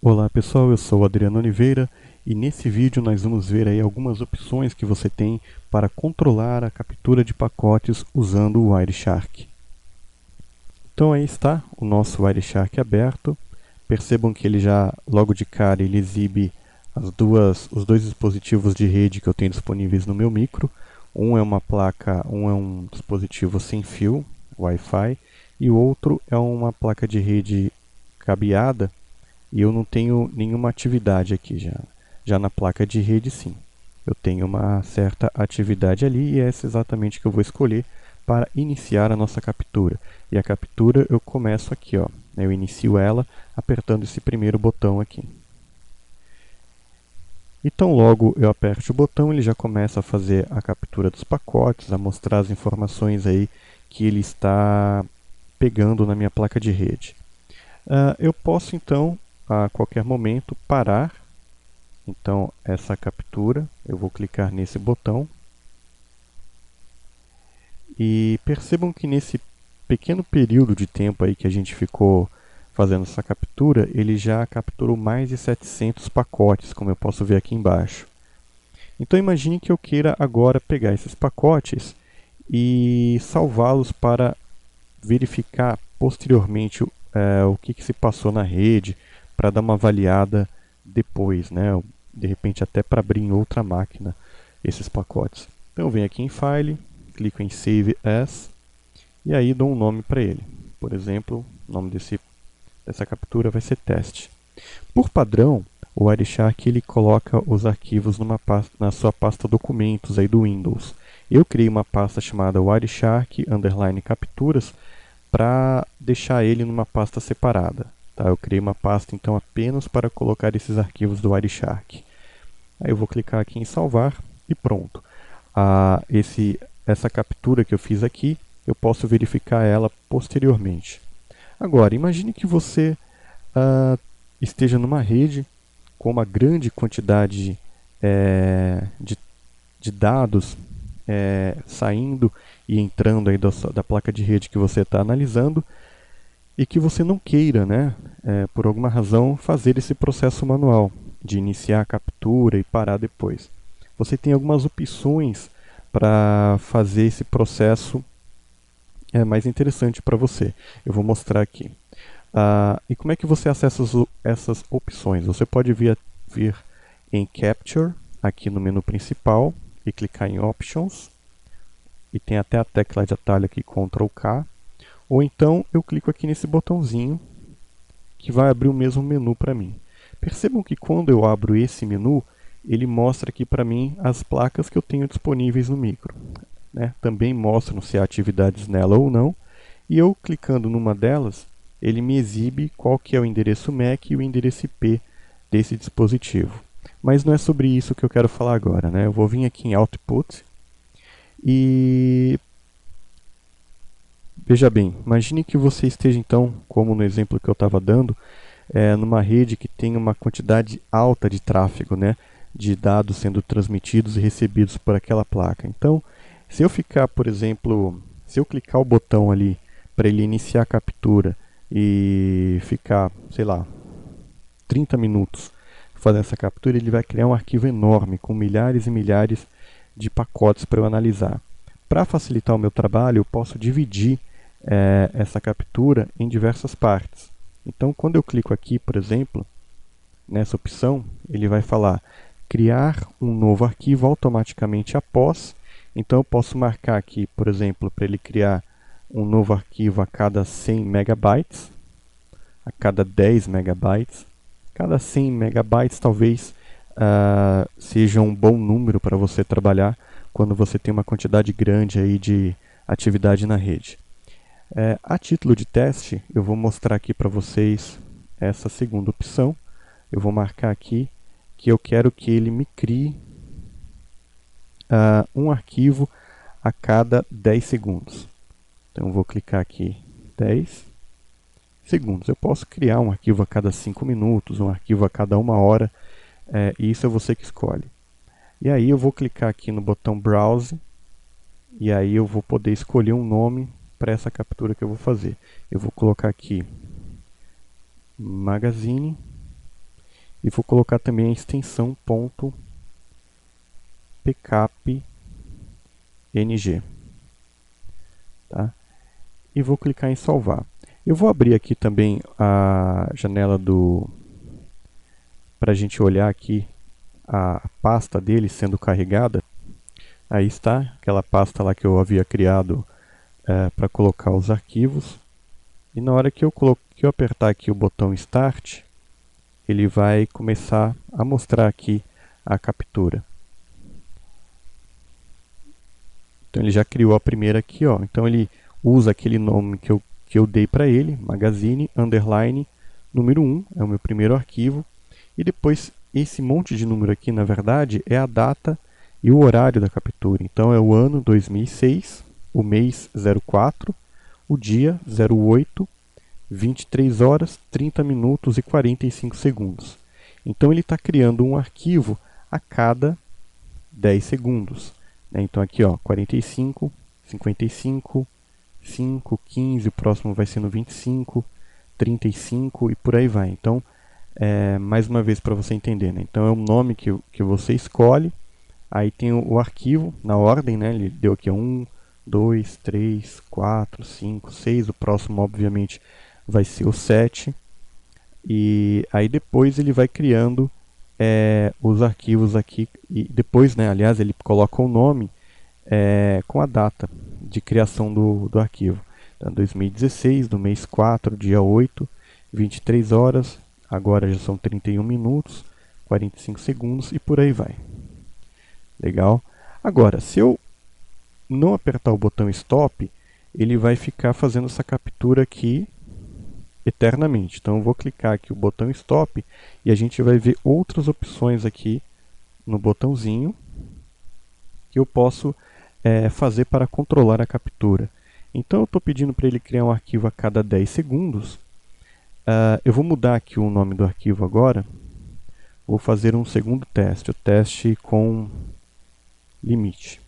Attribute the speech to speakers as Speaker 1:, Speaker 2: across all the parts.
Speaker 1: Olá pessoal, eu sou o Adriano Oliveira e nesse vídeo nós vamos ver aí algumas opções que você tem para controlar a captura de pacotes usando o Wireshark. Então aí está o nosso Wireshark aberto. Percebam que ele já logo de cara ele exibe os dois dispositivos de rede que eu tenho disponíveis no meu micro. Um é um dispositivo sem fio, Wi-Fi, e o outro é uma placa de rede cabeada. E eu não tenho nenhuma atividade aqui já. Já na placa de rede, sim. Eu tenho uma certa atividade ali e é essa exatamente que eu vou escolher para iniciar a nossa captura. E a captura eu começo aqui, ó. Eu inicio ela apertando esse primeiro botão aqui. Então logo eu aperto o botão, ele já começa a fazer a captura dos pacotes, a mostrar as informações aí que ele está pegando na minha placa de rede. Eu posso então a qualquer momento parar então essa captura, eu vou clicar nesse botão e percebam que nesse pequeno período de tempo aí que a gente ficou fazendo essa captura, ele já capturou mais de 700 pacotes, como eu posso ver aqui embaixo. Então imagine que eu queira agora pegar esses pacotes e salvá-los para verificar posteriormente o que se passou na rede, para dar uma avaliada depois, né? De repente até para abrir em outra máquina esses pacotes. Então eu venho aqui em File, clico em Save As e aí dou um nome para ele. Por exemplo, o nome dessa captura vai ser teste. Por padrão, o Wireshark ele coloca os arquivos na sua pasta documentos aí do Windows. Eu criei uma pasta chamada Wireshark_capturas para deixar ele numa pasta separada. Tá? Eu criei uma pasta então apenas para colocar esses arquivos do Wireshark. Aí eu vou clicar aqui em salvar e pronto. Essa captura que eu fiz aqui, eu posso verificar ela posteriormente. Agora, imagine que você esteja numa rede com uma grande quantidade de dados saindo e entrando aí da placa de rede que você está analisando e que você não queira, né, por alguma razão, fazer esse processo manual de iniciar a captura e parar depois. Você tem algumas opções para fazer esse processo mais interessante para você. Eu vou mostrar aqui. E como é que você acessa essas opções? Você pode vir em Capture, aqui no menu principal, e clicar em Options, e tem até a tecla de atalho aqui, Ctrl K, ou então eu clico aqui nesse botãozinho, que vai abrir o mesmo menu para mim. Percebam que quando eu abro esse menu, ele mostra aqui para mim as placas que eu tenho disponíveis no micro. Né? Também mostram se há atividades nela ou não, e eu clicando numa delas, ele me exibe qual que é o endereço MAC e o endereço IP desse dispositivo. Mas não é sobre isso que eu quero falar agora. Né? Eu vou vir aqui em Output e veja bem, imagine que você esteja então, como no exemplo que eu estava dando, numa rede que tem uma quantidade alta de tráfego, né, de dados sendo transmitidos e recebidos por aquela placa. Então, se eu ficar, por exemplo, se eu clicar o botão ali para ele iniciar a captura e ficar, sei lá, 30 minutos fazendo essa captura, ele vai criar um arquivo enorme com milhares e milhares de pacotes para eu analisar. Para facilitar o meu trabalho, eu posso dividir essa captura em diversas partes. Então, quando eu clico aqui, por exemplo, nessa opção, ele vai falar criar um novo arquivo automaticamente após. Então, eu posso marcar aqui, por exemplo, para ele criar um novo arquivo a cada 100 megabytes, a cada 10 megabytes. Cada 100 megabytes talvez seja um bom número para você trabalhar quando você tem uma quantidade grande aí de atividade na rede. A título de teste, eu vou mostrar aqui para vocês essa segunda opção. Eu vou marcar aqui que eu quero que ele me crie um arquivo a cada 10 segundos. Então eu vou clicar aqui 10 segundos. Eu posso criar um arquivo a cada 5 minutos, um arquivo a cada 1 hora, e isso é você que escolhe. E aí eu vou clicar aqui no botão Browse, e aí eu vou poder escolher um nome para essa captura que eu vou fazer. Eu vou colocar aqui Magazine, e vou colocar também a extensão .pkpng, tá? E vou clicar em salvar. Eu vou abrir aqui também a janela para a gente olhar aqui a pasta dele sendo carregada. Aí está, aquela pasta lá que eu havia criado para colocar os arquivos. E na hora que eu apertar aqui o botão Start, ele vai começar a mostrar aqui a captura. Então ele já criou a primeira aqui, ó. Então ele usa aquele nome que eu dei para ele, magazine, underline, número 1, é o meu primeiro arquivo. E depois esse monte de número aqui, na verdade, é a data e o horário da captura. Então é o ano 2006, o mês 04, o dia 08, 23 horas, 30 minutos e 45 segundos. Então ele está criando um arquivo a cada 10 segundos. Então aqui, ó, 45, 55, 5, 15, o próximo vai ser no 25, 35 e por aí vai. Então, mais uma vez para você entender, né? Então é o nome que você escolhe, aí tem o arquivo na ordem, né? Ele deu aqui 1, 2, 3, 4, 5, 6, o próximo obviamente vai ser o 7, e aí depois ele vai criando os arquivos aqui, e depois, né, aliás, ele coloca o nome com a data de criação do arquivo. Então, 2016, do mês 4, dia 8, 23 horas, agora já são 31 minutos, 45 segundos e por aí vai. Legal? Agora, se eu não apertar o botão Stop, ele vai ficar fazendo essa captura aqui eternamente. Então eu vou clicar aqui o botão Stop e a gente vai ver outras opções aqui no botãozinho que eu posso fazer para controlar a captura. Então eu estou pedindo para ele criar um arquivo a cada 10 segundos. Eu vou mudar aqui o nome do arquivo agora. Vou fazer um segundo teste, o teste com limite.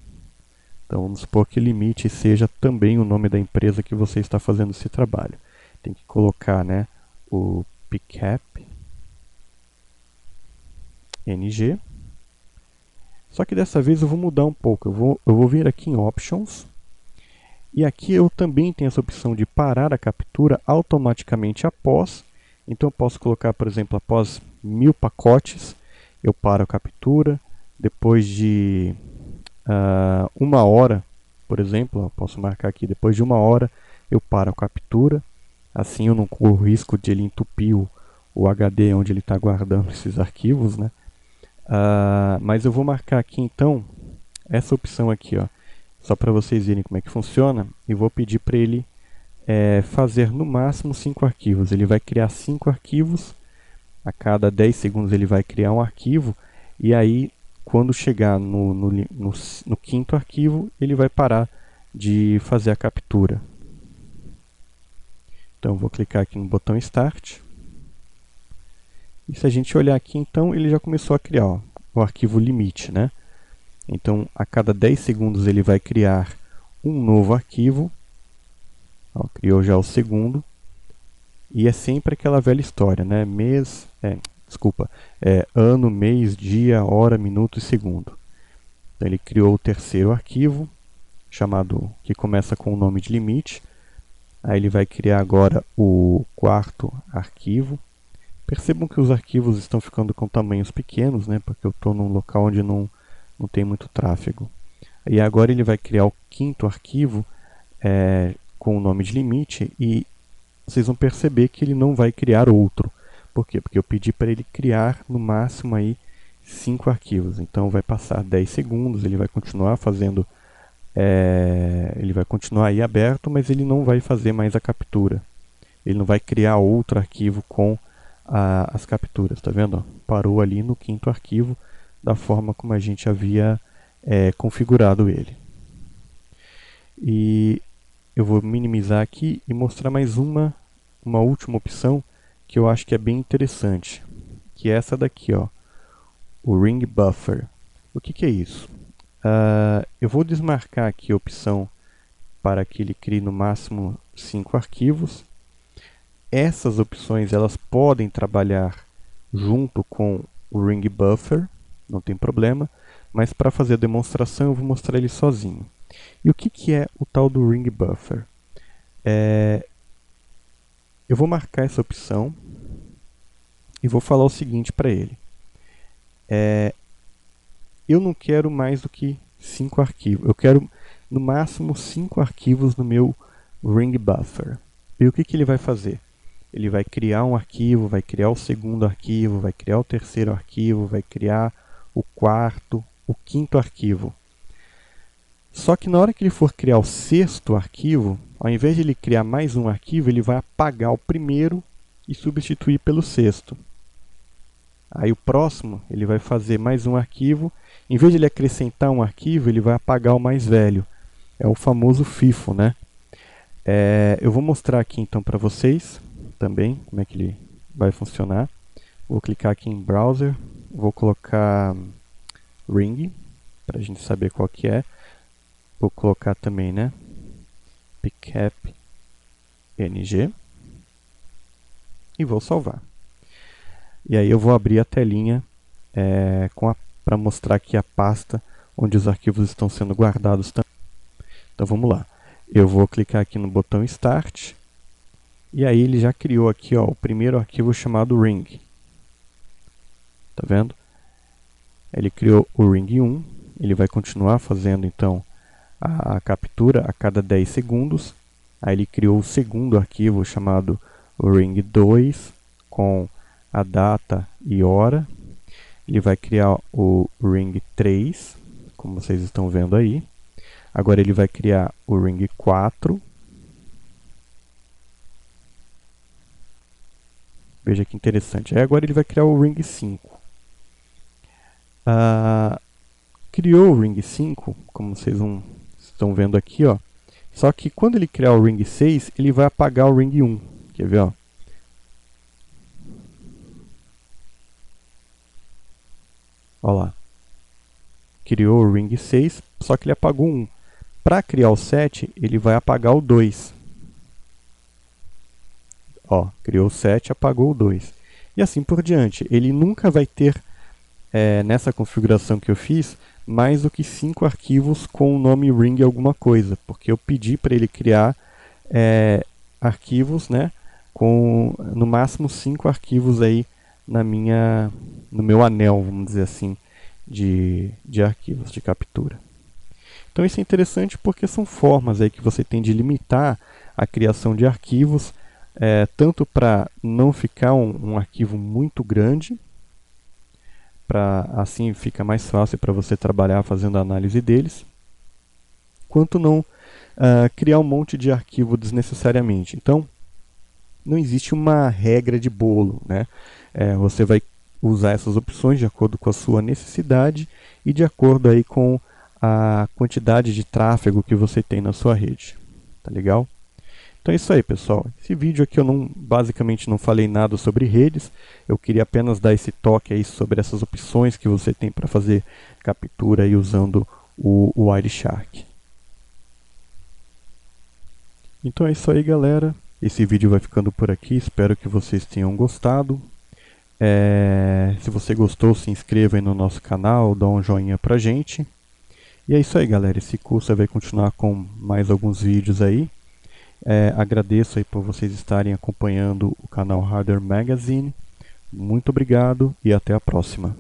Speaker 1: Então vamos supor que limite seja também o nome da empresa que você está fazendo esse trabalho. Tem que colocar, né, o pkpng. Só que dessa vez eu vou mudar um pouco. Eu vou vir aqui em Options. E aqui eu também tenho essa opção de parar a captura automaticamente após. Então eu posso colocar, por exemplo, após 1000 pacotes, eu paro a captura. Depois de 1 hora, por exemplo, eu posso marcar aqui, depois de 1 hora eu paro a captura. Assim eu não corro o risco de ele entupir o HD onde ele está guardando esses arquivos, né? Mas eu vou marcar aqui então essa opção aqui, ó, só para vocês verem como é que funciona, e vou pedir para ele fazer no máximo 5 arquivos. Ele vai criar 5 arquivos, a cada 10 segundos ele vai criar um arquivo, e aí quando chegar no 5º arquivo, ele vai parar de fazer a captura. Então eu vou clicar aqui no botão Start. E se a gente olhar aqui, então, ele já começou a criar, ó, o arquivo limite, né? Então, a cada 10 segundos ele vai criar um novo arquivo. Ó, criou já o segundo. E é sempre aquela velha história, né? Ano, mês, dia, hora, minuto e segundo. Então, ele criou o terceiro arquivo, que começa com o nome de limite. Aí ele vai criar agora o 4º arquivo. Percebam que os arquivos estão ficando com tamanhos pequenos, né? Porque eu estou num local onde não tem muito tráfego. E agora ele vai criar o 5º arquivo com o nome de limite, e vocês vão perceber que ele não vai criar outro. Por quê? Porque eu pedi para ele criar no máximo aí 5 arquivos. Então vai passar 10 segundos, ele vai continuar fazendo, ele vai continuar aí aberto, mas ele não vai fazer mais a captura. Ele não vai criar outro arquivo com as capturas, tá vendo? Parou ali no 5º arquivo, da forma como a gente havia configurado ele. E eu vou minimizar aqui e mostrar mais uma última opção que eu acho que é bem interessante, que é essa daqui, ó, o Ring Buffer. O que é isso? Eu vou desmarcar aqui a opção para que ele crie no máximo 5 arquivos. Essas opções elas podem trabalhar junto com o ring buffer, não tem problema, mas para fazer a demonstração eu vou mostrar ele sozinho. E o que é o tal do ring buffer? Eu vou marcar essa opção e vou falar o seguinte para ele. Eu não quero mais do que 5 arquivos. Eu quero no máximo 5 arquivos no meu ring buffer. E o que ele vai fazer? Ele vai criar um arquivo, vai criar o segundo arquivo, vai criar o terceiro arquivo, vai criar o quarto, o quinto arquivo. Só que na hora que ele for criar o sexto arquivo, ao invés de ele criar mais um arquivo, ele vai apagar o primeiro e substituir pelo sexto. Aí o próximo, ele vai fazer mais um arquivo. Em vez de ele acrescentar um arquivo, ele vai apagar o mais velho. É o famoso FIFO, né? Eu vou mostrar aqui então para vocês também como é que ele vai funcionar. Vou clicar aqui em Browser, vou colocar Ring, para a gente saber qual que é. Vou colocar também, né, PCAP NG e vou salvar. E aí eu vou abrir a telinha para mostrar aqui a pasta onde os arquivos estão sendo guardados também. Então vamos lá. Eu vou clicar aqui no botão Start. E aí ele já criou aqui, ó, o primeiro arquivo chamado Ring. Tá vendo? Ele criou o Ring 1. Ele vai continuar fazendo então a captura a cada 10 segundos. Aí ele criou o segundo arquivo chamado Ring 2 com a data e hora. Ele vai criar o Ring 3, como vocês estão vendo aí. Agora ele vai criar o Ring 4. Veja que interessante. Aí agora ele vai criar o Ring 5. Criou o Ring 5, como vocês estão vendo aqui, ó. Só que quando ele criar o Ring 6, ele vai apagar o Ring 1. Quer ver, ó? Olha lá. Criou o Ring 6, só que ele apagou 1. Para criar o 7, ele vai apagar o 2. Ó, criou o 7, apagou o 2. E assim por diante. Ele nunca vai ter, nessa configuração que eu fiz, mais do que 5 arquivos com o nome ring alguma coisa. Porque eu pedi para ele criar arquivos, né, com no máximo 5 arquivos aí no meu anel, vamos dizer assim, de arquivos de captura. Então isso é interessante porque são formas aí que você tem de limitar a criação de arquivos, tanto para não ficar um arquivo muito grande, para assim fica mais fácil para você trabalhar fazendo a análise deles, quanto não criar um monte de arquivo desnecessariamente. Então, não existe uma regra de bolo, né? Você vai usar essas opções de acordo com a sua necessidade e de acordo aí com a quantidade de tráfego que você tem na sua rede. Tá legal? Então é isso aí, pessoal. Esse vídeo aqui eu basicamente não falei nada sobre redes. Eu queria apenas dar esse toque aí sobre essas opções que você tem para fazer captura aí usando o Wireshark. Então é isso aí, galera. Esse vídeo vai ficando por aqui. Espero que vocês tenham gostado. Se você gostou, se inscreva aí no nosso canal, dá um joinha pra gente. E é isso aí, galera. Esse curso vai continuar com mais alguns vídeos aí. Agradeço aí por vocês estarem acompanhando o canal Hardware Magazine. Muito obrigado e até a próxima.